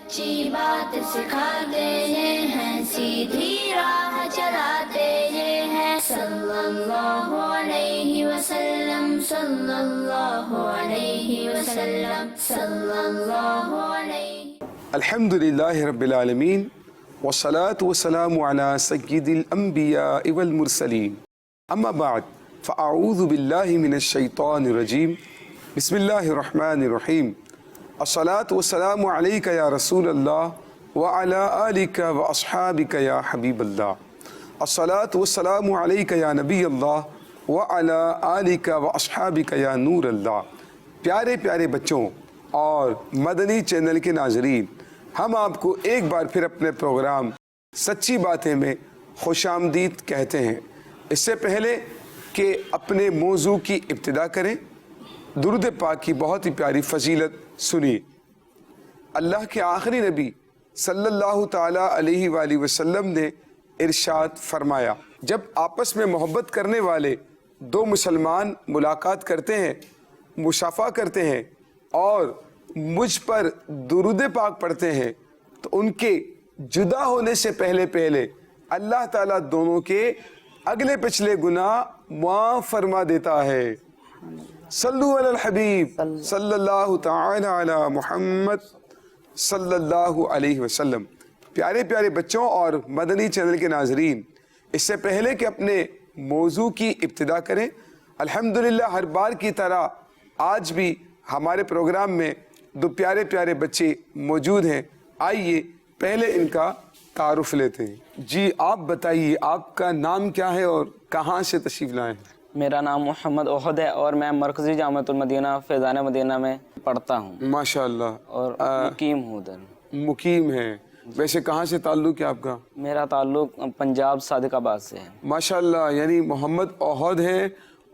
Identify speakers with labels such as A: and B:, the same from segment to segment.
A: सच्ची बात सिखाते ये हैं, सीधी राह चलाते ये हैं। सल्लल्लाहु अलैहि वसल्लम, सल्लल्लाहु अलैहि वसल्लम, सल्लल्लाहु अलैहि।
B: अल्हम्दुलिल्लाहि रब्बिल आलमीन वस्सलातु वस्सलामु अला सय्यिदिल अंबिया वल मुरसलीन। अम्मा बाद फ़अऊज़ु बिल्लाहि मिनश शैतानिर रजीम। बिस्मिल्लाहिर रहमानिर रहीम। अस्सलातु वस्सलामु अलैका या रसूलल्लाह व अला आलिका व अस्हाबिका या हबीबल्लाह। अस्सलातु वस्सलामु अलैका या नबीयल्लाह व अला आलिका व अस्हाबिका या नूरल्लाह। प्यारे प्यारे बच्चों और मदनी चैनल के नाज़रीन, हम आपको एक बार फिर अपने प्रोग्राम सच्ची बातें में खुशामदीद कहते हैं। इससे पहले कि अपने मौजू की इब्तिदा करें, दुरूद पाक की बहुत ही प्यारी फजीलत सुनिए। अल्लाह के आखिरी नबी सल्लल्लाहु ताला अलैहि वालिहि वसल्लम ने इरशाद फरमाया, जब आपस में मोहब्बत करने वाले दो मुसलमान मुलाकात करते हैं, मुशाफा करते हैं और मुझ पर दुरूद पाक पढ़ते हैं, तो उनके जुदा होने से पहले पहले अल्लाह ताला दोनों के अगले पिछले गुनाह माफ़ फरमा देता है। सल्लु अलल हबीब सल्लल्लाहु ताला अला मुहम्मद सल्लल्लाहु अलैहि वसल्लम। प्यारे प्यारे बच्चों और मदनी चैनल के नाजरीन, इससे पहले कि अपने मौजू की इब्तिदा करें, अल्हम्दुलिल्लाह हर बार की तरह आज भी हमारे प्रोग्राम में दो प्यारे प्यारे बच्चे मौजूद हैं। आइए पहले इनका तारुफ लेते हैं। जी आप बताइए, आपका नाम क्या है और कहाँ से तशरीफ़ लाए हैं?
C: मेरा नाम मोहम्मद ओहद है और मैं मरकज़ी जामिअतुल मदीना फैज़ान मदीना में पढ़ता हूँ।
B: माशाअल्लाह।
C: और मुकीम हूँ उधर। मुकीम
B: है। वैसे कहाँ से ताल्लुक़ है आपका?
C: मेरा ताल्लुक़ पंजाब सादिकाबाद से है।
B: माशाअल्लाह, यानी मोहम्मद ओहद है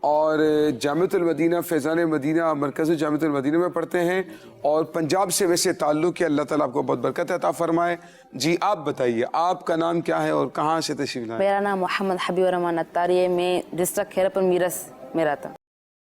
B: और जामिअतुल मदीना फैज़ान मदीना मरकज़ी जामिअतुल मदीना में पढ़ते हैं और पंजाब से वैसे ताल्लुक़ है। अल्लाह ताला आपको बहुत बरकत अता फरमाए। जी आप बताइए, आपका नाम क्या है और कहाँ से तशरीफ़ लाए?
D: मेरा नाम मोहम्मद हबीब रहमान अत्तारी है। मैं डिस्ट्रिक्ट खैरपुर मीरस में रहता।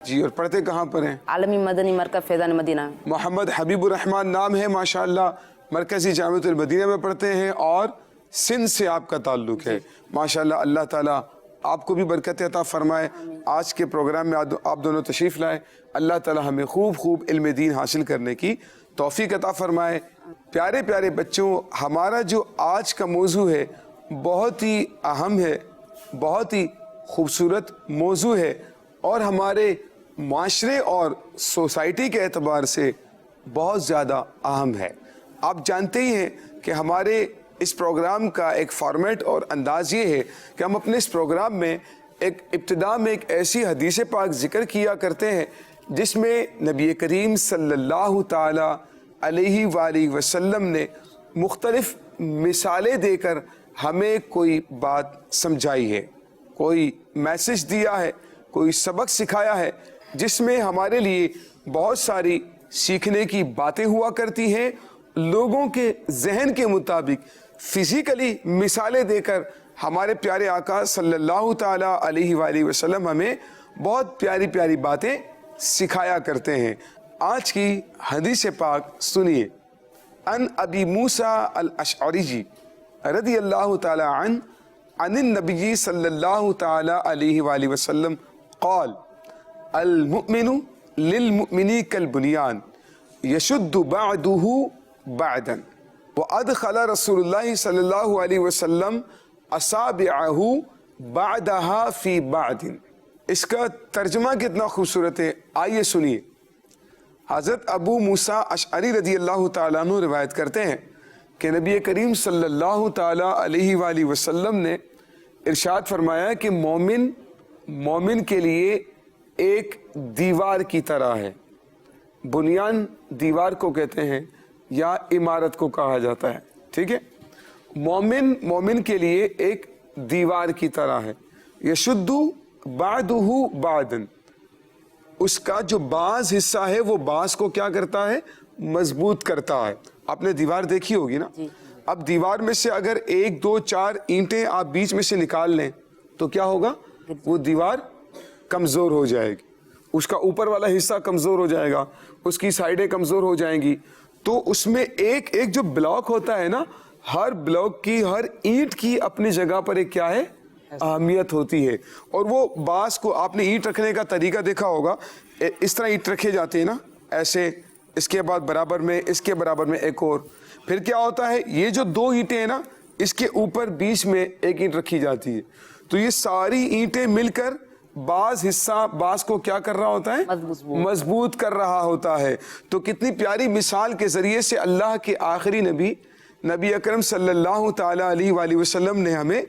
B: जी, और पढ़ते कहाँ पर हैं?
D: आलमी मदनी मरकज़ फैज़ान मदीना।
B: मोहम्मद हबीब रहमान नाम है, माशाअल्लाह मरकज़ी जामिअतुल मदीना में पढ़ते हैं और सिंध से आपका ताल्लुक़ है। माशाअल्लाह, अल्लाह ताला आपको भी बरकत अता फरमाए। आज के प्रोग्राम में आप दोनों तशरीफ़ लाए। अल्लाह ताला हमें खूब खूब इल्म दीन हासिल करने की तौफ़ीक अता फरमाए। प्यारे प्यारे बच्चों, हमारा जो आज का मौजू है बहुत ही अहम है, बहुत ही खूबसूरत मौजू है और हमारे माशरे और सोसाइटी के एतबार से बहुत ज़्यादा अहम है। आप जानते ही हैं कि हमारे इस प्रोग्राम का एक फॉर्मेट और अंदाज़ ये है कि हम अपने इस प्रोग्राम में एक इब्तिदा में एक ऐसी हदीस पाक ज़िक्र किया करते हैं जिसमें नबी करीम सल्लल्लाहु ताला अलैहि वालिहि वसल्लम ने मुख्तलिफ़ मिसालें देकर हमें कोई बात समझाई है, कोई मैसेज दिया है, कोई सबक सिखाया है, जिसमें हमारे लिए बहुत सारी सीखने की बातें हुआ करती हैं। लोगों के जहन के मुताबिक फिज़िकली मिसालें देकर हमारे प्यारे आका सल्लल्लाहु ताला अलैहि वालिहि वसल्लम हमें बहुत प्यारी प्यारी बातें सिखाया करते हैं। आज की हदीस पाक सुनिए। अन अबी मूसा अल अशअरी जी रदी अल्लाह ताला अनिन नबी सल्लल्लाहु ताला अलैहि वालिहि वसल्लम क़ाल अल मुमिनु लिल मुमिनी कल बुनियान यशुद्दु बअदुहु बअदन व अदखल रसूलुल्लाह सल्लल्लाहु अलैहि वसल्लम असाबिअहु बअदहा फी बअदिन। इसका तर्जुमा कितना खूबसूरत है, आइए सुनिए। हज़रत अबू मूसा अशअरी रदी अल्लाह ताला अन्हु रिवायत करते हैं कि नबी करीम सल्लल्लाहु ताला अलैहि वालिहि वसल्लम ने इरशाद फरमाया कि मोमिन के लिए एक दीवार की तरह है। बुनियान दीवार को कहते हैं या इमारत को कहा जाता है, ठीक है। मोमिन के लिए एक दीवार की तरह है। यशुद्दु बादुहु बादन, उसका जो बाज हिस्सा है वो बाज को क्या करता है, मजबूत करता है। आपने दीवार देखी होगी ना। अब दीवार में से अगर 1 2 4 ईंटें आप बीच में से निकाल लें तो क्या होगा, वो दीवार कमज़ोर हो जाएगी, उसका ऊपर वाला हिस्सा कमज़ोर हो जाएगा, उसकी साइडें कमज़ोर हो जाएंगी। تو اس میں ایک ایک جو بلاک ہوتا ہے نا، ہر بلاک کی، ہر اینٹ کی اپنی جگہ پر ایک کیا ہے، اہمیت ہوتی ہے. اور وہ بعض کو آپ نے اینٹ رکھنے کا طریقہ دیکھا ہوگا، اس طرح اینٹ رکھے جاتے ہیں نا، ایسے، اس کے بعد برابر میں، اس کے برابر میں ایک اور، پھر کیا ہوتا ہے، یہ جو 2 اینٹیں ہیں نا، اس کے اوپر بیچ میں ایک اینٹ رکھی جاتی ہے. تو یہ ساری اینٹیں مل کر بعض حصہ بعض کو کیا کر رہا ہوتا ہے، مضبوط کر رہا ہوتا ہے. تو کتنی پیاری مثال کے ذریعے سے اللہ کے آخری نبی اکرم صلی اللہ تعالی علیہ وآلہ وسلم نے ہمیں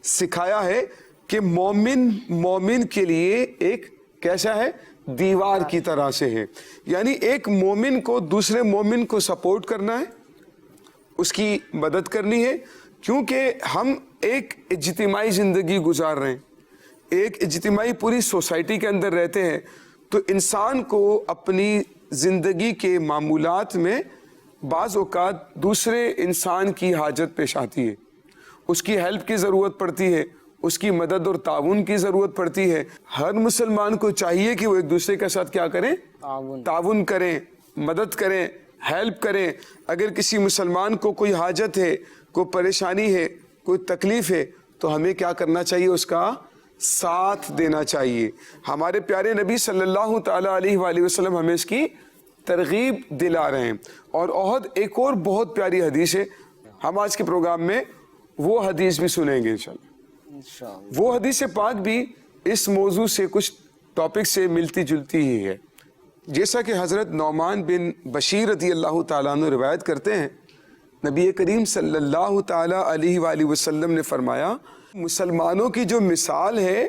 B: سکھایا ہے کہ مومن کے لیے ایک کیسا ہے، دیوار کی طرح سے ہے. یعنی ایک مومن کو دوسرے مومن کو سپورٹ کرنا ہے، اس کی مدد کرنی ہے، کیونکہ ہم ایک اجتماعی زندگی گزار رہے ہیں، ایک اجتماعی پوری سوسائٹی کے اندر رہتے ہیں. تو انسان کو اپنی زندگی کے معمولات میں بعض اوقات دوسرے انسان کی حاجت پیش آتی ہے، اس کی ہیلپ کی ضرورت پڑتی ہے، اس کی مدد اور تعاون کی ضرورت پڑتی ہے. ہر مسلمان کو چاہیے کہ وہ ایک دوسرے کے ساتھ کیا کریں، تعاون کریں، مدد کریں، ہیلپ کریں. اگر کسی مسلمان کو کوئی حاجت ہے، کوئی پریشانی ہے، کوئی تکلیف ہے، تو ہمیں کیا کرنا چاہیے، اس کا ساتھ دینا چاہیے. ہمارے پیارے نبی صلی اللہ تعالی علیہ وآلہ وسلم ہمیں اس کی ترغیب دلا رہے ہیں. اور احد ایک اور بہت پیاری حدیث ہے، ہم آج کے پروگرام میں وہ حدیث بھی سنیں گے انشاءاللہ. وہ حدیث پاک بھی اس موضوع سے کچھ ٹاپک سے ملتی جلتی ہی ہے. جیسا کہ حضرت نعمان بن بشیر رضی اللہ تعالیٰ عنہ روایت کرتے ہیں، نبی کریم صلی اللہ تعالیٰ علیہ وآلہ وسلم نے فرمایا، مسلمانوں کی جو مثال ہے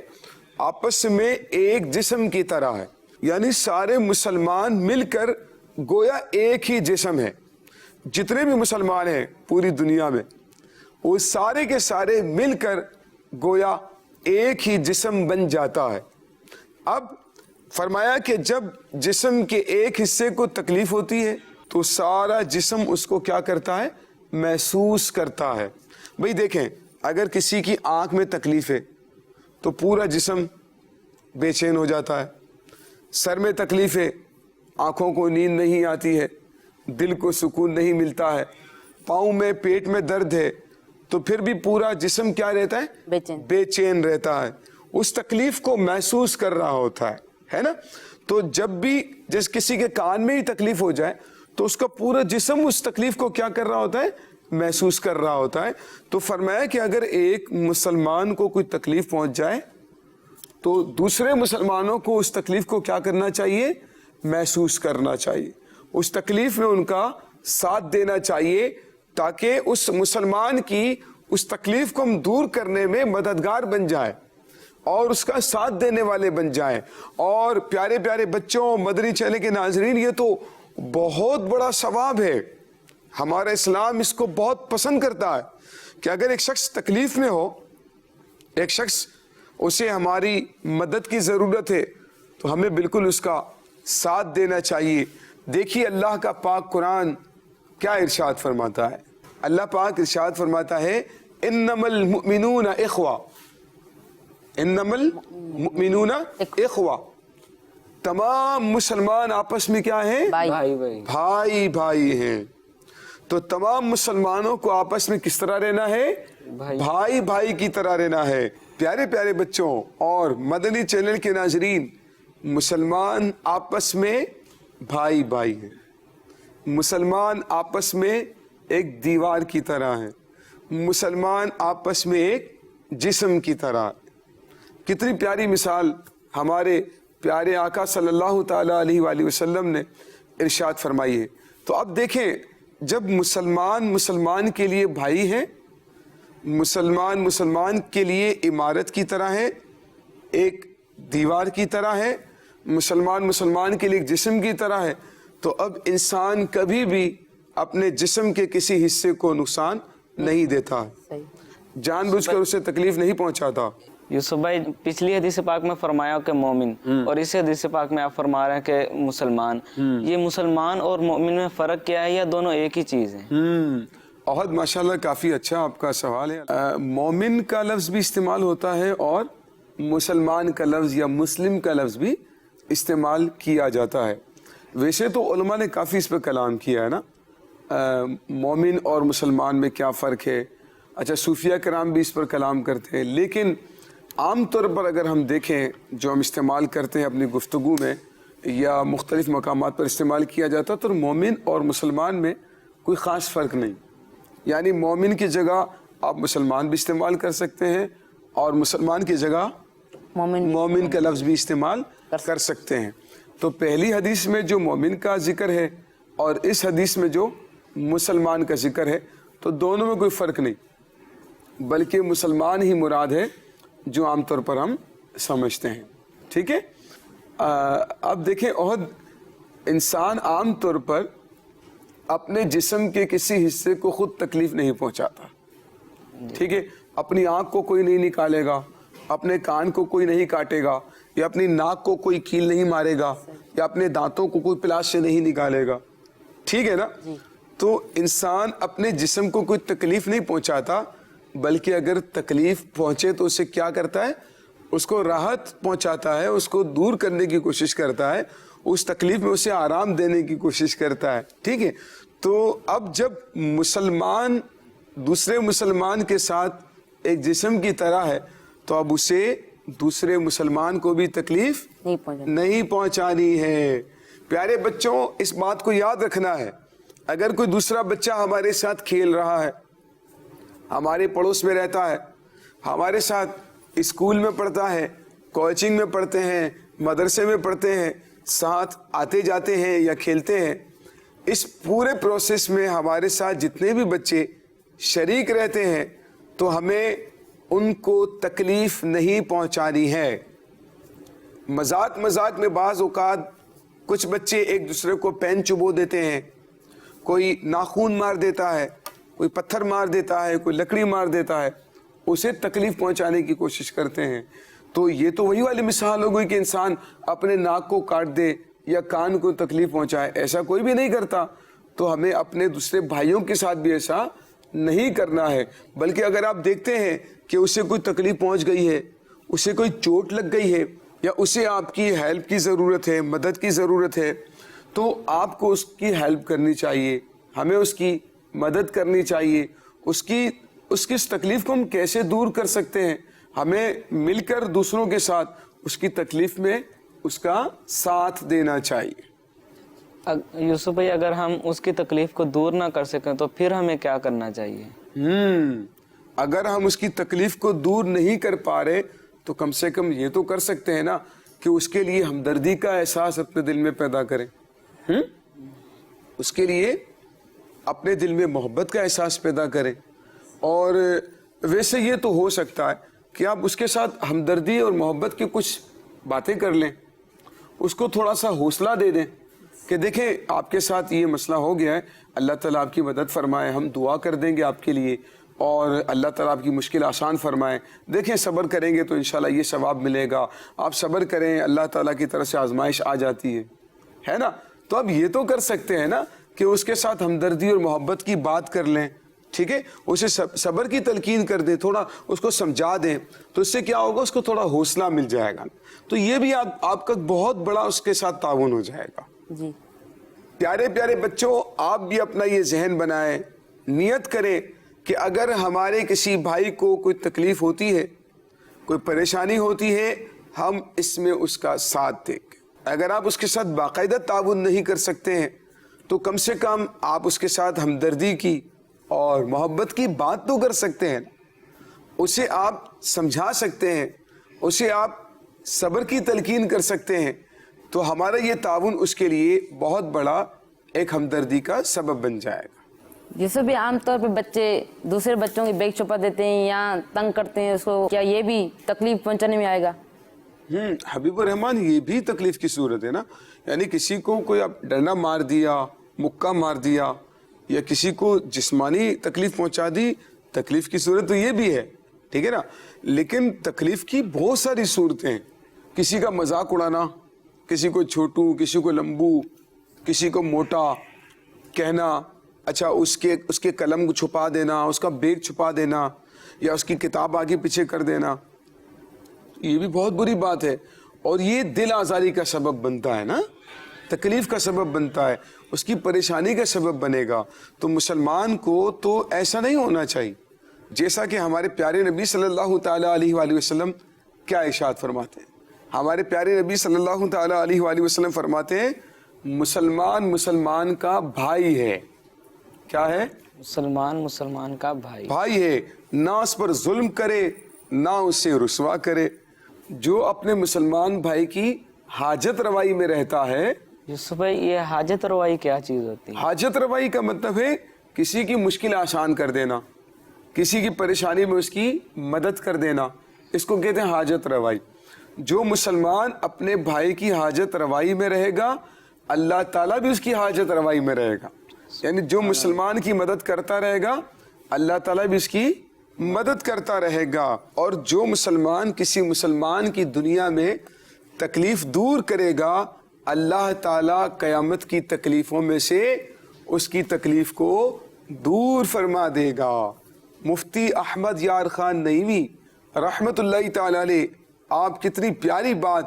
B: آپس میں ایک جسم کی طرح ہے. یعنی سارے مسلمان مل کر گویا ایک ہی جسم ہے. جتنے بھی مسلمان ہیں پوری دنیا میں، وہ سارے کے سارے مل کر گویا ایک ہی جسم بن جاتا ہے. اب فرمایا کہ جب جسم کے ایک حصے کو تکلیف ہوتی ہے تو سارا جسم اس کو کیا کرتا ہے، محسوس کرتا ہے. بھئی دیکھیں، اگر کسی کی آنکھ میں تکلیف ہے تو پورا جسم بے چین ہو جاتا ہے. سر میں تکلیف ہے، آنکھوں کو نیند نہیں آتی ہے، دل کو سکون نہیں ملتا ہے. پاؤں میں، پیٹ میں درد ہے تو پھر بھی پورا جسم کیا رہتا ہے، بے چین رہتا ہے، اس تکلیف کو محسوس کر رہا ہوتا ہے نا. تو جب بھی جس کسی کے کان میں ہی تکلیف ہو جائے تو اس کا پورا جسم اس تکلیف کو کیا کر رہا ہوتا ہے، محسوس کر رہا ہوتا ہے. تو فرمایا کہ اگر ایک مسلمان کو کوئی تکلیف پہنچ جائے تو دوسرے مسلمانوں کو اس تکلیف کو کیا کرنا چاہیے، محسوس کرنا چاہیے، اس تکلیف میں ان کا ساتھ دینا چاہیے، تاکہ اس مسلمان کی اس تکلیف کو ہم دور کرنے میں مددگار بن جائے اور اس کا ساتھ دینے والے بن جائیں. اور پیارے پیارے بچوں، مدنی چینل کے ناظرین، یہ تو بہت بڑا ثواب ہے. ہمارا اسلام اس کو بہت پسند کرتا ہے کہ اگر ایک شخص تکلیف میں ہو، ایک شخص اسے ہماری مدد کی ضرورت ہے، تو ہمیں بالکل اس کا ساتھ دینا چاہیے. دیکھیے اللہ کا پاک قرآن کیا ارشاد فرماتا ہے. اللہ پاک ارشاد فرماتا ہے، انما المؤمنون اخوہ، انما المؤمنون اخوہ، تمام مسلمان آپس میں کیا ہیں، بھائی بھائی ہیں. تو تمام مسلمانوں کو آپس میں کس طرح رہنا ہے، بھائی بھائی کی طرح رہنا ہے. پیارے پیارے بچوں اور مدنی چینل کے ناظرین، مسلمان آپس میں بھائی بھائی ہیں، مسلمان آپس میں ایک دیوار کی طرح ہیں، مسلمان آپس میں ایک جسم کی طرح. کتنی پیاری مثال ہمارے پیارے آقا صلی اللہ تعالی علیہ وآلہ وسلم نے ارشاد فرمائی ہے. تو اب دیکھیں، جب مسلمان کے لیے بھائی ہیں، مسلمان کے لیے عمارت کی طرح ہے، ایک دیوار کی طرح ہے، مسلمان کے لیے ایک جسم کی طرح ہے، تو اب انسان کبھی بھی اپنے جسم کے کسی حصے کو نقصان نہیں دیتا، جان بوجھ کر اسے تکلیف نہیں پہنچاتا.
C: یوسف بھائی، پچھلی حدیث پاک میں فرمایا کہ مومن، اور اس حدیث پاک میں آپ فرما رہے ہیں کہ مسلمان. یہ مسلمان اور مومن میں فرق کیا ہے یا دونوں ایک ہی چیز ہیں؟
B: احد ماشاءاللہ کافی اچھا آپ کا سوال ہے. مومن کا لفظ بھی استعمال ہوتا ہے اور مسلمان کا لفظ یا مسلم کا لفظ بھی استعمال کیا جاتا ہے. ویسے تو علماء نے کافی اس پہ کلام کیا ہے نا، مومن اور مسلمان میں کیا فرق ہے. اچھا صوفیہ کرام بھی اس پر کلام کرتے ہیں، لیکن عام طور پر اگر ہم دیکھیں جو ہم استعمال کرتے ہیں اپنی گفتگو میں یا مختلف مقامات پر استعمال کیا جاتا ہے، تو مومن اور مسلمان میں کوئی خاص فرق نہیں. یعنی مومن کی جگہ آپ مسلمان بھی استعمال کر سکتے ہیں اور مسلمان کی جگہ مومن کا لفظ بھی استعمال کر سکتے ہیں. تو پہلی حدیث میں جو مومن کا ذکر ہے اور اس حدیث میں جو مسلمان کا ذکر ہے تو دونوں میں کوئی فرق نہیں، بلکہ مسلمان ہی مراد ہے جو عام طور پر ہم سمجھتے ہیں. ٹھیک ہے. اب دیکھیں عہد انسان عام طور پر اپنے جسم کے کسی حصے کو خود تکلیف نہیں پہنچاتا. ٹھیک ہے. اپنی آنکھ کو کوئی نہیں نکالے گا، اپنے کان کو کوئی نہیں کاٹے گا، یا اپنی ناک کو کوئی کیل نہیں مارے گا، یا اپنے دانتوں کو کوئی پلاس سے نہیں نکالے گا. ٹھیک ہے نا. تو انسان اپنے جسم کو کوئی تکلیف نہیں پہنچاتا، بلکہ اگر تکلیف پہنچے تو اسے کیا کرتا ہے، اس کو راحت پہنچاتا ہے، اس کو دور کرنے کی کوشش کرتا ہے، اس تکلیف میں اسے آرام دینے کی کوشش کرتا ہے. ٹھیک ہے. تو اب جب مسلمان دوسرے مسلمان کے ساتھ ایک جسم کی طرح ہے تو اب اسے دوسرے مسلمان کو بھی تکلیف نہیں پہنچانی ہے. پیارے بچوں، اس بات کو یاد رکھنا ہے، اگر کوئی دوسرا بچہ ہمارے ساتھ کھیل رہا ہے، ہمارے پڑوس میں رہتا ہے، ہمارے ساتھ اسکول میں پڑھتا ہے، کوچنگ میں پڑھتے ہیں، مدرسے میں پڑھتے ہیں، ساتھ آتے جاتے ہیں یا کھیلتے ہیں، اس پورے پروسیس میں ہمارے ساتھ جتنے بھی بچے شریک رہتے ہیں تو ہمیں ان کو تکلیف نہیں پہنچانی ہے. مذاق میں بعض اوقات کچھ بچے ایک دوسرے کو پین چبو دیتے ہیں، کوئی ناخون مار دیتا ہے، کوئی پتھر مار دیتا ہے، کوئی لکڑی مار دیتا ہے، اسے تکلیف پہنچانے کی کوشش کرتے ہیں. تو یہ تو وہی والی مثال ہو گئی کہ انسان اپنے ناک کو کاٹ دے یا کان کو تکلیف پہنچائے. ایسا کوئی بھی نہیں کرتا. تو ہمیں اپنے دوسرے بھائیوں کے ساتھ بھی ایسا نہیں کرنا ہے، بلکہ اگر آپ دیکھتے ہیں کہ اسے کوئی تکلیف پہنچ گئی ہے، اسے کوئی چوٹ لگ گئی ہے، یا اسے آپ کی ہیلپ کی ضرورت ہے، مدد کی ضرورت ہے، تو آپ کو اس کی ہیلپ کرنی چاہیے، ہمیں اس کی مدد کرنی چاہیے. اس کی اس تکلیف کو ہم کیسے دور کر سکتے ہیں؟ ہمیں مل کر دوسروں کے ساتھ اس کی تکلیف میں اس کا ساتھ دینا چاہیے.
C: یوسف بھائی، اگر ہم اس کی تکلیف کو دور نہ کر سکیں تو پھر ہمیں کیا کرنا چاہیے؟
B: اگر ہم اس کی تکلیف کو دور نہیں کر پا رہے تو کم سے کم یہ تو کر سکتے ہیں نا کہ اس کے لیے ہمدردی کا احساس اپنے دل میں پیدا کریں. اس کے لیے اپنے دل میں محبت کا احساس پیدا کریں. اور ویسے یہ تو ہو سکتا ہے کہ آپ اس کے ساتھ ہمدردی اور محبت کی کچھ باتیں کر لیں، اس کو تھوڑا سا حوصلہ دے دیں کہ دیکھیں آپ کے ساتھ یہ مسئلہ ہو گیا ہے، اللہ تعالیٰ آپ کی مدد فرمائے، ہم دعا کر دیں گے آپ کے لیے اور اللہ تعالیٰ آپ کی مشکل آسان فرمائے. دیکھیں صبر کریں گے تو انشاءاللہ یہ ثواب ملے گا. آپ صبر کریں، اللہ تعالیٰ کی طرف سے آزمائش آ جاتی ہے نا. تو اب یہ تو کر سکتے ہیں نا کہ اس کے ساتھ ہمدردی اور محبت کی بات کر لیں. ٹھیک ہے. اسے صبر کی تلقین کر دیں، تھوڑا اس کو سمجھا دیں، تو اس سے کیا ہوگا، اس کو تھوڑا حوصلہ مل جائے گا. تو یہ بھی آپ کا بہت بڑا اس کے ساتھ تعاون ہو جائے گا.
D: جی
B: پیارے پیارے بچوں، آپ بھی اپنا یہ ذہن بنائیں، نیت کریں کہ اگر ہمارے کسی بھائی کو کوئی تکلیف ہوتی ہے، کوئی پریشانی ہوتی ہے، ہم اس میں اس کا ساتھ دیں. اگر آپ اس کے ساتھ باقاعدہ تعاون نہیں کر سکتے ہیں تو کم سے کم آپ اس کے ساتھ ہمدردی کی اور محبت کی بات تو کر سکتے ہیں، اسے آپ سمجھا سکتے ہیں، اسے آپ صبر کی تلقین کر سکتے ہیں. تو ہمارا یہ تعاون اس کے لیے بہت بڑا ایک ہمدردی کا سبب بن جائے گا.
D: جسے بھی عام طور پہ بچے دوسرے بچوں کی بیگ چھپا دیتے ہیں یا تنگ کرتے ہیں اس کو، کیا یہ بھی تکلیف پہنچانے میں آئے گا؟
B: حبیب الرحمان، یہ بھی تکلیف کی صورت ہے نا. یعنی کسی کو کوئی ڈنڈا مار دیا، مکہ مار دیا، یا کسی کو جسمانی تکلیف پہنچا دی، تکلیف کی صورت تو یہ بھی ہے. ٹھیک ہے نا. لیکن تکلیف کی بہت ساری صورتیں ہیں. کسی کا مذاق اڑانا، کسی کو چھوٹو، کسی کو لمبو، کسی کو موٹا کہنا، اچھا اس کے قلم کو چھپا دینا، اس کا بیگ چھپا دینا، یا اس کی کتاب آگے پیچھے کر دینا، یہ بھی بہت بری بات ہے. اور یہ دل آزاری کا سبب بنتا ہے نا، تکلیف کا سبب بنتا ہے. اس کی پریشانی کا سبب بنے گا. تو مسلمان کو تو ایسا نہیں ہونا چاہیے. جیسا کہ ہمارے پیارے نبی صلی اللہ تعالیٰ علیہ وآلہ وسلم کیا ارشاد فرماتے ہیں. ہمارے پیارے نبی صلی اللہ تعالیٰ علیہ وآلہ وسلم فرماتے ہیں مسلمان مسلمان کا بھائی ہے. کیا ہے؟
C: مسلمان مسلمان کا
B: بھائی ہے. نہ اس پر ظلم کرے نہ اسے رسوا کرے. جو اپنے مسلمان بھائی کی حاجت روائی میں رہتا ہے.
C: یوسف بھائی یہ حاجت روائی کیا چیز ہوتی ہے؟
B: حاجت روائی کا مطلب ہے کسی کی مشکل آسان کر دینا, کسی کی پریشانی میں اس کی مدد کر دینا, اس کو کہتے ہیں حاجت روائی. جو مسلمان اپنے بھائی کی حاجت روائی میں رہے گا اللہ تعالیٰ بھی اس کی حاجت روائی میں رہے گا. یعنی جو مسلمان کی مدد کرتا رہے گا اللہ تعالیٰ بھی اس کی مدد کرتا رہے گا. اور جو مسلمان کسی مسلمان کی دنیا میں تکلیف دور کرے گا اللہ تعالیٰ قیامت کی تکلیفوں میں سے اس کی تکلیف کو دور فرما دے گا. مفتی احمد یار خان نعیمی رحمت اللہ تعالی علیہ آپ کتنی پیاری بات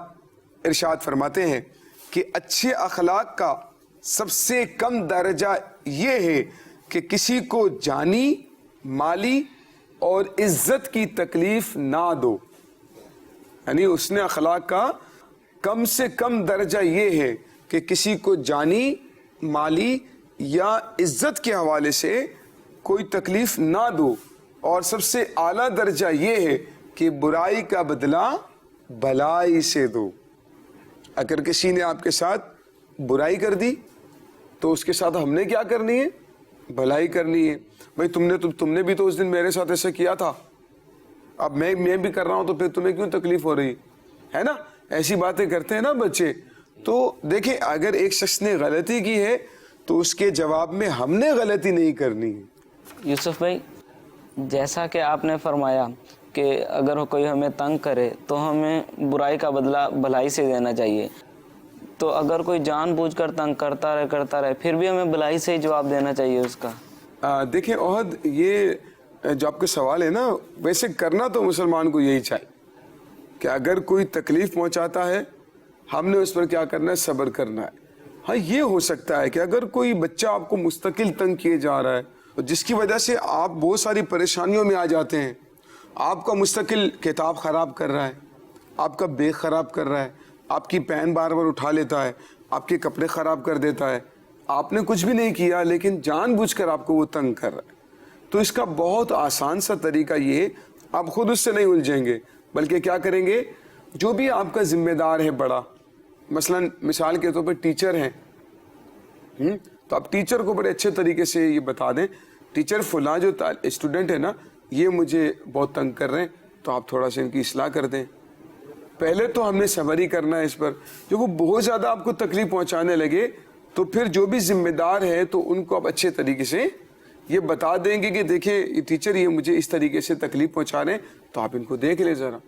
B: ارشاد فرماتے ہیں کہ اچھے اخلاق کا سب سے کم درجہ یہ ہے کہ کسی کو جانی, مالی اور عزت کی تکلیف نہ دو. یعنی اس نے اخلاق کا کم سے کم درجہ یہ ہے کہ کسی کو جانی, مالی یا عزت کے حوالے سے کوئی تکلیف نہ دو. اور سب سے اعلیٰ درجہ یہ ہے کہ برائی کا بدلہ بھلائی سے دو. اگر کسی نے آپ کے ساتھ برائی کر دی تو اس کے ساتھ ہم نے کیا کرنی ہے؟ بھلائی کرنی ہے. بھائی تم نے بھی تو اس دن میرے ساتھ ایسا کیا تھا, اب میں بھی کر رہا ہوں تو پھر تمہیں کیوں تکلیف ہو رہی ہے نا. ایسی باتیں کرتے ہیں نا بچے. تو دیکھیں اگر ایک شخص نے غلطی کی ہے تو اس کے جواب میں ہم نے غلطی نہیں کرنی ہے.
C: یوسف بھائی جیسا کہ آپ نے فرمایا کہ اگر کوئی ہمیں تنگ کرے تو ہمیں برائی کا بدلہ بھلائی سے دینا چاہیے. تو اگر کوئی جان بوجھ کر تنگ کرتا رہے پھر بھی ہمیں بھلائی سے ہی جواب دینا چاہیے اس کا.
B: دیکھیں عہد, یہ جو آپ کا سوال ہے نا ویسے کرنا تو مسلمان کو یہی چاہیے کہ اگر کوئی تکلیف پہنچاتا ہے ہم نے اس پر کیا کرنا ہے؟ صبر کرنا ہے. ہاں یہ ہو سکتا ہے کہ اگر کوئی بچہ آپ کو مستقل تنگ کیے جا رہا ہے جس کی وجہ سے آپ بہت ساری پریشانیوں میں آ جاتے ہیں, آپ کا مستقل کتاب خراب کر رہا ہے, آپ کا بیگ خراب کر رہا ہے, آپ کی پین بار بار اٹھا لیتا ہے, آپ کے کپڑے خراب کر دیتا ہے, آپ نے کچھ بھی نہیں کیا لیکن جان بوجھ کر آپ کو وہ تنگ کر رہا ہے, تو اس کا بہت آسان سا طریقہ یہ, آپ خود اس سے نہیں الجھیں گے بلکہ کیا کریں گے, جو بھی آپ کا ذمہ دار ہے بڑا, مثلا مثال کے طور پر ٹیچر ہیں, تو آپ ٹیچر کو بڑے اچھے طریقے سے یہ بتا دیں ٹیچر فلاں جو اسٹوڈنٹ ہے نا یہ مجھے بہت تنگ کر رہے ہیں تو آپ تھوڑا سا ان کی اصلاح کر دیں. پہلے تو ہم نے صبر ہی کرنا ہے اس پر. جب وہ بہت زیادہ آپ کو تکلیف پہنچانے لگے تو پھر جو بھی ذمہ دار ہے تو ان کو آپ اچھے طریقے سے یہ بتا دیں گے کہ دیکھیں یہ ٹیچر یہ مجھے اس طریقے سے تکلیف پہنچا رہے ہیں تو آپ ان کو دیکھ لیں ذرا,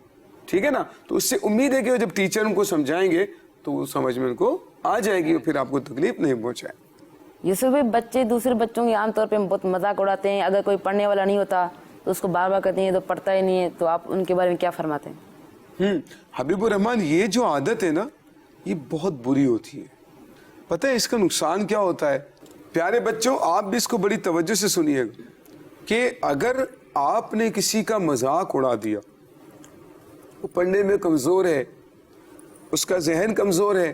B: ٹھیک ہے نا. تو اس سے امید ہے کہ جب ٹیچر ان کو سمجھائیں گے تو وہ سمجھ میں ان کو آ جائے گی اور پھر آپ کو تکلیف نہیں پہنچائے.
D: یوسف بھائی بچے دوسرے بچوں کی عام طور پہ بہت مذاق اڑاتے ہیں. اگر کوئی پڑھنے والا نہیں ہوتا تو اس کو بار بار کہتے ہیں تو پڑھتا ہی نہیں ہے, تو آپ ان کے بارے میں کیا فرماتے ہیں؟
B: حبیب الرحمن یہ جو عادت ہے نا یہ بہت بری ہوتی ہے. پتہ ہے اس کا نقصان کیا ہوتا ہے؟ پیارے بچوں آپ بھی اس کو بڑی توجہ سے سنیے کہ اگر آپ نے کسی کا مذاق اڑا دیا, وہ پڑھنے میں کمزور ہے, اس کا ذہن کمزور ہے,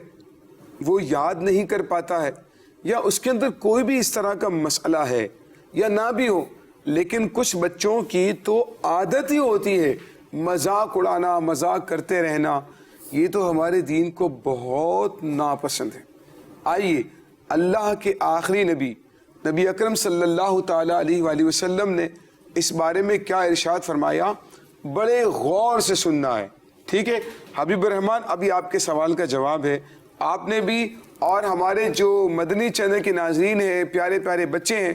B: وہ یاد نہیں کر پاتا ہے, یا اس کے اندر کوئی بھی اس طرح کا مسئلہ ہے یا نہ بھی ہو, لیکن کچھ بچوں کی تو عادت ہی ہوتی ہے مذاق اڑانا, مذاق کرتے رہنا, یہ تو ہمارے دین کو بہت ناپسند ہے. آئیے اللہ کے آخری نبی اکرم صلی اللہ تعالی علیہ وآلہ وسلم نے اس بارے میں کیا ارشاد فرمایا, بڑے غور سے سننا ہے, ٹھیک ہے. حبیب الرحمن ابھی آپ کے سوال کا جواب ہے, آپ نے بھی اور ہمارے جو مدنی چینل کے ناظرین ہیں, پیارے پیارے بچے ہیں,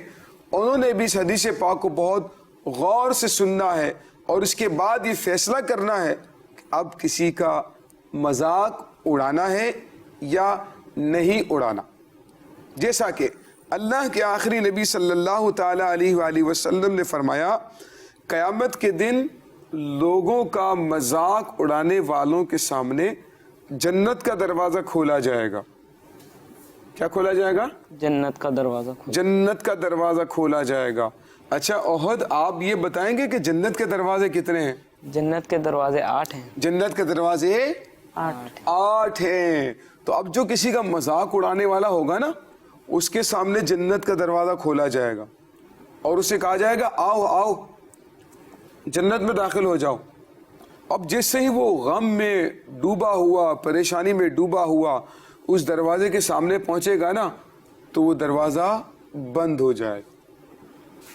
B: انہوں نے بھی اس حدیث پاک کو بہت غور سے سننا ہے اور اس کے بعد یہ فیصلہ کرنا ہے کہ اب کسی کا مذاق اڑانا ہے یا نہیں اڑانا. جیسا کہ اللہ کے آخری نبی صلی اللہ تعالی علیہ وآلہ وسلم نے فرمایا, قیامت کے دن لوگوں کا مذاق اڑانے والوں کے سامنے جنت کا دروازہ کھولا جائے گا. کیا کھولا جائے گا؟
C: जन्नत का दरवाजा खुल
B: जन्नत का दरवाजा खोला जाएगा। अच्छा ओहद, आप ये बताएंगे कि जन्नत के दरवाजे कितने हैं?
C: जन्नत के दरवाजे 8 हैं।
B: जन्नत के दरवाजे 8 हैं। तो अब जो किसी का मजाक उड़ाने वाला होगा ना, उसके सामने जन्नत का दरवाजा खोला जाएगा और उसे कहा जाएगा आओ आओ जन्नत में दाखिल हो जाओ। अब जिससे ही वो गम में डूबा हुआ, परेशानी में डूबा हुआ उस दरवाजे के सामने पहुंचेगा ना, तो वो दरवाजा बंद हो जाएगा,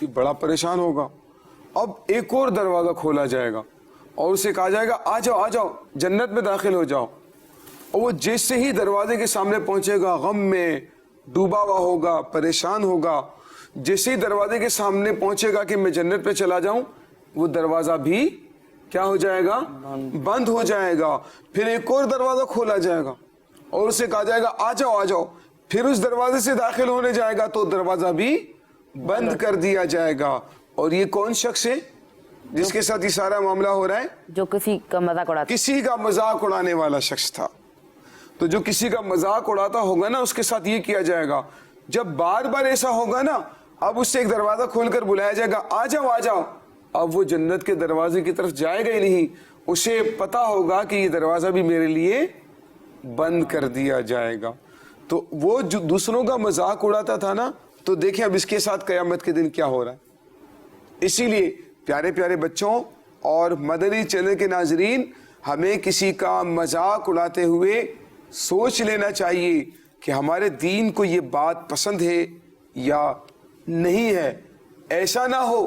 B: ये बड़ा परेशान होगा। अब एक और दरवाजा खोला जाएगा और उसे कहा जाएगा आ जाओ आ जाओ जन्नत में दाखिल हो जाओ। और वो जैसे ही दरवाजे के सामने पहुंचेगा, गम में डूबा हुआ होगा, परेशान होगा, जैसे ही दरवाजे के सामने पहुंचेगा कि मैं जन्नत पे चला जाऊं, वो दरवाजा भी क्या हो जाएगा? बंद हो जाएगा। फिर एक और दरवाजा खोला जाएगा और उसे कहा जाएगा आ जाओ आ जाओ। फिर उस दरवाजे से दाखिल होने जाएगा तो दरवाजा भी बंद कर दिया जाएगा। और ये कौन शख्स है जिसके साथ ये सारा मामला हो रहा है?
D: जो किसी का मजाक उड़ाता,
B: किसी का मजाक उड़ाने वाला शख्स था। तो जो किसी का मजाक उड़ाता होगा ना, उसके साथ ये किया जाएगा। जब बार बार ऐसा होगा ना, अब उससे एक दरवाजा खोलकर बुलाया जाएगा आ जाओ आ जाओ। अब वो जन्नत के दरवाजे की तरफ जाएगा ही नहीं, उसे पता होगा कि ये दरवाजा भी मेरे लिए बंद कर दिया जाएगा। तो वो जो दूसरों का मजाक उड़ाता था ना, तो देखें अब इसके साथ कयामत के दिन क्या हो रहा है। इसीलिए प्यारे प्यारे बच्चों और मदनी चैनल के नाजरीन, हमें किसी का मजाक उड़ाते हुए सोच लेना चाहिए कि हमारे दीन को ये बात पसंद है या नहीं है। ऐसा ना हो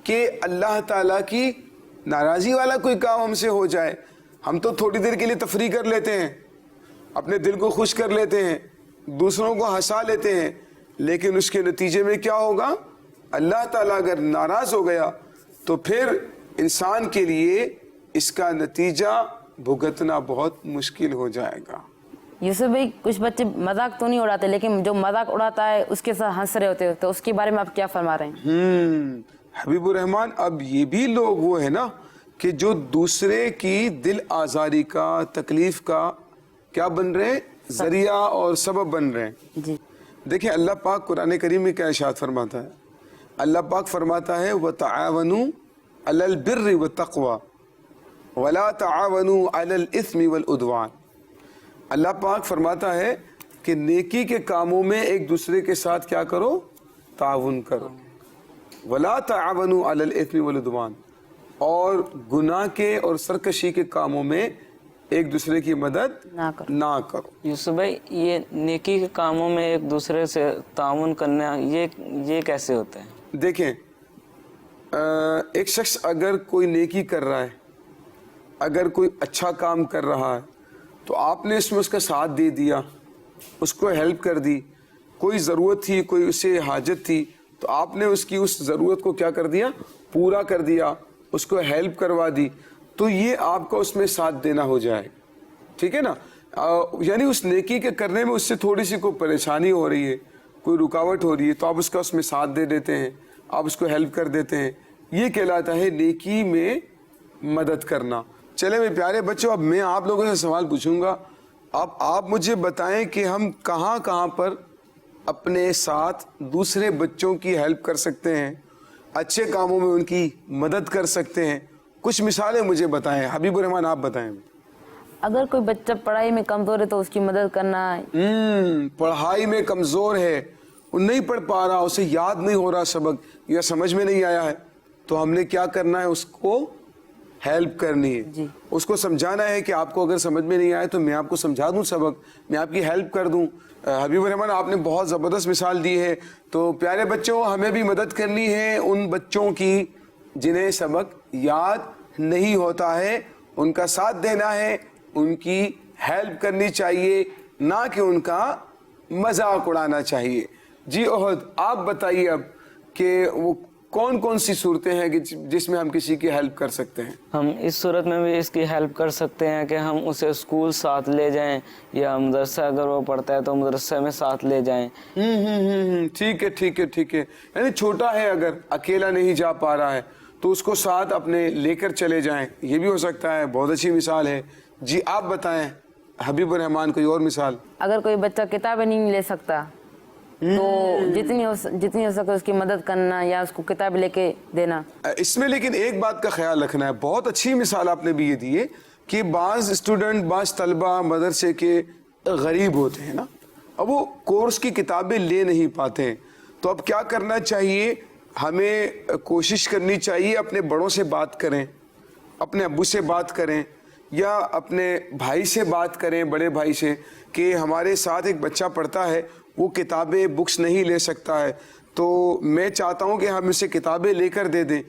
B: कि अल्लाह ताला की नाराज़ी वाला कोई काम हमसे हो जाए। हम तो थोड़ी देर के लिए तफरीह कर लेते हैं, अपने दिल को खुश कर लेते हैं, दूसरों को हंसा लेते हैं, लेकिन उसके नतीजे में क्या होगा? अल्लाह ताला अगर नाराज़ हो गया तो फिर इंसान के लिए इसका नतीजा भुगतना बहुत मुश्किल हो जाएगा।
D: यूसुफ भाई, कुछ बच्चे मजाक तो नहीं उड़ाते, लेकिन जो मजाक उड़ाता है उसके साथ हंस रहे होते, तो उसके बारे में आप क्या फरमा रहे हैं?
B: हबीबुर रहमान, अब ये भी लोग वो है ना कि जो दूसरे की दिल आज़ारी का, तकलीफ का क्या बन रहे हैं? जरिया और सबब बन रहे हैं।
D: जी
B: देखिए अल्लाह पाक कुरान करीम में क्या इरशाद फरमाता है? अल्लाह पाक फरमाता है व तआवनु अलल बिर्रि व तक़वा वला तआवनु अलल इस्मि वल उद्वान। अल्लाह पाक फरमाता है कि नेकी के कामों में एक दूसरे के साथ क्या करो? ताउन करो। वला तआवनु अलल इस्मि वल उद्वान, और गुनाह के और सरकशी के कामों में एक दूसरे की मदद ना करो।
C: यूसुफ भाई, ये नेकी के कामों में एक दूसरे से ताउन करना, ये कैसे होता है?
B: देखें, एक शख्स अगर कोई नेकी कर रहा है, अगर कोई अच्छा काम कर रहा है, तो आपने इसमें उसका साथ दे दिया, उसको हेल्प कर दी। कोई ज़रूरत थी, कोई उसे हाजत थी, तो आपने उसकी उस ज़रूरत को क्या कर दिया? पूरा कर दिया, उसको हेल्प करवा दी, तो ये आपका उसमें साथ देना हो जाएगा। ठीक है ना? यानी उस नेकी के करने में उससे थोड़ी सी कोई परेशानी हो रही है, कोई रुकावट हो रही है, तो आप उसका उसमें साथ दे देते हैं, आप उसको हेल्प कर देते हैं। ये कहलाता है नेकी में मदद करना। चले मेरे प्यारे बच्चों, अब मैं आप लोगों से सवाल पूछूंगा। अब आप मुझे बताएं कि हम कहाँ कहाँ पर अपने साथ दूसरे बच्चों की हेल्प कर सकते हैं, अच्छे कामों में उनकी मदद कर सकते हैं। कुछ मिसालें मुझे बताएं। हबीबुर रहमान, आप बताएं।
D: अगर कोई बच्चा पढ़ाई में कमजोर है तो उसकी मदद करना।
B: पढ़ाई में कमजोर है, वो नहीं पढ़ पा रहा, उसे याद नहीं हो रहा सबक, या समझ में नहीं आया है, तो हमने क्या करना है? उसको हेल्प करनी है। उसको समझाना है कि आपको अगर समझ में नहीं आए तो मैं आपको समझा दूं सबक, मैं आपकी हेल्प कर दूं। हबीबुर रहमान, आपने बहुत ज़बरदस्त मिसाल दी है। तो प्यारे बच्चों, हमें भी मदद करनी है उन बच्चों की जिन्हें सबक याद नहीं होता है, उनका साथ देना है, उनकी हेल्प करनी चाहिए, ना कि उनका मजाक उड़ाना चाहिए। जी ओहद, आप बताइए अब कि वो कौन कौन सी सूरतें हैं कि जिसमें हम किसी की हेल्प कर सकते हैं?
C: हम इस सूरत में भी इसकी हेल्प कर सकते हैं कि हम उसे स्कूल साथ ले जाएं, या मदरसा अगर वो पढ़ता है तो मदरसा में साथ ले जाएं।
B: ठीक है ठीक है ठीक है। यानी छोटा है, अगर अकेला नहीं जा पा रहा है तो उसको साथ अपने लेकर चले जाएं, ये भी हो सकता है। बहुत अच्छी मिसाल है। जी आप बताएं। हबीब रहमान कोई और मिसाल?
D: अगर कोई बच्चा किताबें नहीं ले सकता तो जितनी हो सके उसकी मदद करना या उसको किताब लेके देना।
B: इसमें लेकिन एक बात का ख्याल रखना है, बहुत अच्छी मिसाल आपने भी ये दी है कि बाज़ स्टूडेंट, बाज़ तलबा मदरसे के गरीब होते हैं ना, अब वो कोर्स की किताबें ले नहीं पाते हैं, तो अब क्या करना चाहिए? हमें कोशिश करनी चाहिए अपने बड़ों से बात करें, अपने अब्बू से बात करें या अपने भाई से बात करें, बड़े भाई से, कि हमारे साथ एक बच्चा पढ़ता है, वो किताबें बुक्स नहीं ले सकता है, तो मैं चाहता हूँ कि हम इसे किताबें लेकर दे दें।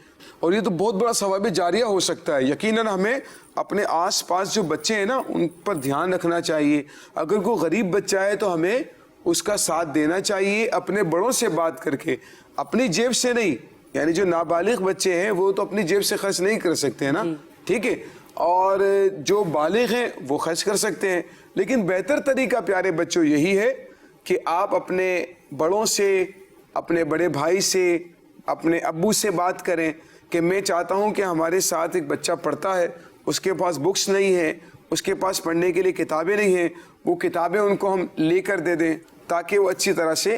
B: और ये तो बहुत बड़ा सवाब जारिया हो सकता है। यकीनन हमें अपने आसपास जो बच्चे हैं ना उन पर ध्यान रखना चाहिए। अगर कोई गरीब बच्चा है तो हमें उसका साथ देना चाहिए, अपने बड़ों से बात करके, अपनी जेब से नहीं। यानी जो नाबालिग बच्चे हैं वो तो अपनी जेब से खर्च नहीं कर सकते हैं ना, ठीक है, और जो बालिग हैं वो खर्च कर सकते हैं। लेकिन बेहतर तरीका प्यारे बच्चों यही है कि आप अपने बड़ों से, अपने बड़े भाई से, अपने अब्बू से बात करें कि मैं चाहता हूं कि हमारे साथ एक बच्चा पढ़ता है, उसके पास बुक्स नहीं है, उसके पास पढ़ने के लिए किताबें नहीं हैं, वो किताबें उनको हम लेकर दे दें ताकि वो अच्छी तरह से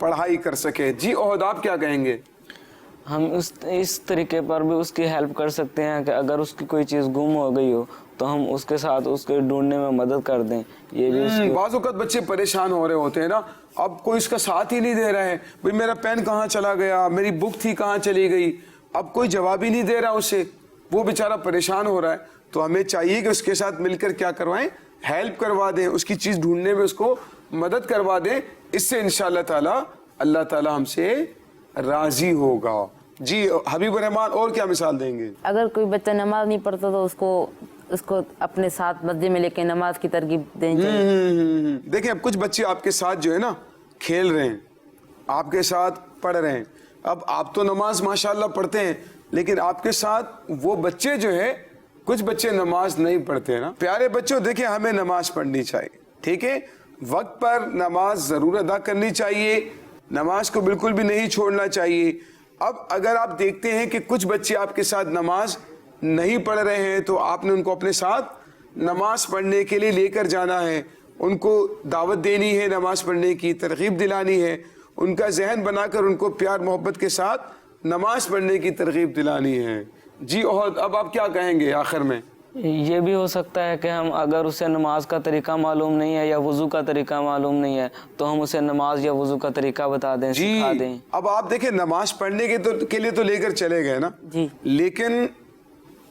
B: पढ़ाई कर सके। जी ओहद, आप क्या कहेंगे?
C: हम इस तरीके पर भी उसकी हेल्प कर सकते हैं कि अगर उसकी कोई चीज़ गुम हो गई हो तो हम उसके साथ उसके ढूंढने में मदद कर दें। ये भी
B: बाज़ वक़्त बच्चे परेशान हो रहे होते हैं ना, अब कोई इसका साथ ही नहीं दे रहा है, भाई मेरा पेन कहाँ चला गया, मेरी बुक थी कहाँ चली गई, अब कोई जवाब ही नहीं दे रहा उसे, वो बेचारा परेशान हो रहा है। तो हमें चाहिए कि उसके साथ मिलकर क्या करवाएं, हेल्प करवा दें, उसकी चीज़ ढूंढने में उसको मदद करवा दें। इससे इंशाअल्लाह ताला अल्लाह ताला हमसे राज़ी होगा। जी हबीब रहमान, और क्या मिसाल देंगे?
D: अगर कोई बच्चा नमाज नहीं पढ़ता तो उसको अपने साथ मस्जिद में लेके नमाज की तरगीब देनी चाहिए।
B: देखिए, अब कुछ बच्चे आपके साथ जो है ना खेल रहे हैं, आपके साथ पढ़ रहे हैं, अब आप तो नमाज माशाल्लाह पढ़ते हैं, लेकिन आपके साथ वो बच्चे जो है, कुछ बच्चे नमाज नहीं पढ़ते हैं ना। प्यारे बच्चों, देखिए हमें नमाज पढ़नी चाहिए, ठीक है, वक्त पर नमाज ज़रूर अदा करनी चाहिए, नमाज को बिल्कुल भी नहीं छोड़ना चाहिए। अब अगर आप देखते हैं कि कुछ बच्चे आपके साथ नमाज नहीं पढ़ रहे हैं तो आपने उनको अपने साथ नमाज पढ़ने के लिए लेकर जाना है, उनको दावत देनी है, नमाज पढ़ने की तरगीब दिलानी है, उनका जहन बनाकर उनको प्यार मोहब्बत के साथ नमाज पढ़ने की तरगीब दिलानी है। जी ओहद, अब आप क्या कहेंगे आखिर में?
C: ये भी हो सकता है कि हम अगर उसे नमाज का तरीका मालूम नहीं है या वज़ू का तरीका मालूम नहीं है तो हम उसे नमाज या वज़ू का तरीका बता दें, सिखा दें।
B: अब आप देखें, नमाज पढ़ने के लिए तो लेकर चले गए ना
D: जी,
B: लेकिन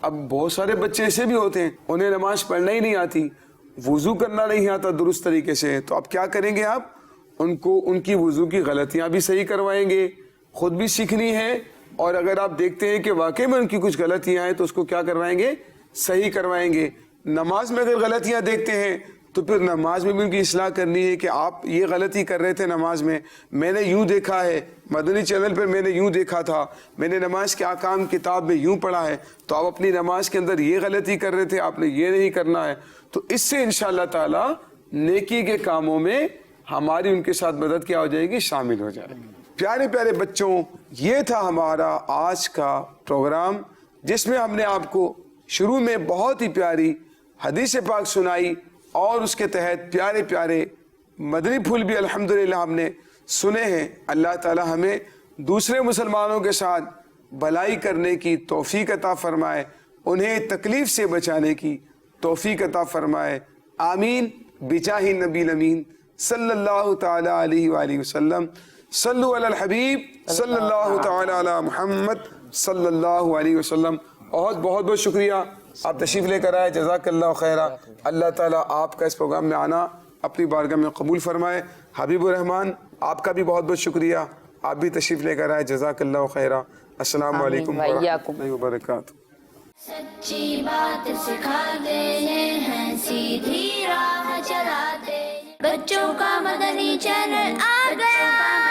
B: अब बहुत सारे बच्चे ऐसे भी होते हैं उन्हें नमाज पढ़ना ही नहीं आती, वज़ू करना नहीं आता दुरुस्त तरीके से, तो अब क्या करेंगे आप? उनको उनकी वज़ू की गलतियां भी सही करवाएंगे, खुद भी सीखनी है, और अगर आप देखते हैं कि वाकई में उनकी कुछ गलतियां हैं तो उसको क्या करवाएंगे? सही करवाएंगे। नमाज में अगर गलतियां देखते हैं तो फिर नमाज में भी उनकी इस्लाह करनी है कि आप ये गलती कर रहे थे नमाज में, मैंने यूं देखा है, मदनी चैनल पर मैंने यूं देखा था, मैंने नमाज के आकाम किताब में यूं पढ़ा है, तो आप अपनी नमाज के अंदर ये गलती कर रहे थे, आपने ये नहीं करना है। तो इससे इंशाअल्लाह ताला नेकी के कामों में हमारी उनके साथ मदद क्या हो जाएगी? शामिल हो जाएगी। प्यारे प्यारे बच्चों, ये था हमारा आज का प्रोग्राम जिसमें हमने आपको शुरू में बहुत ही प्यारी हदीस पाक सुनाई और उसके तहत प्यारे प्यारे मदनी फूल भी अल्हम्दुलिल्लाह हमने सुने हैं। अल्लाह ताला हमें दूसरे मुसलमानों के साथ भलाई करने की तौफीक अता फरमाए, उन्हें तकलीफ से बचाने की तौफीक अता फरमाए। आमीन बिजाही नबी अमीन सल्लल्लाहु ताला अलैहि वालैहि वसल्लम। सल्लु अलल हबीब सल्लल्लाहु ताला अला मुहम्मद सल्लल्लाहु अलैहि वसल्लम। बहुत बहुत शुक्रिया, आप तशरीफ़ लेकर आए, जज़ाकल्लाहु खैरा। अल्लाह ताला आपका इस प्रोग्राम में आना अपनी बारगाह में कबूल फरमाए। हबीबुर रहमान, आपका भी बहुत बहुत शुक्रिया, आप भी तशरीफ़ लेकर आए, जज़ाकल्लाहु खैरा। अस्सलामु अलैकुम व रहमतुल्लाहि व बरकातुहू।
A: सच्ची बात सिखाते हैं, सीधी राह चलाते हैं, बच्चों का मदनी चैनल आ गया।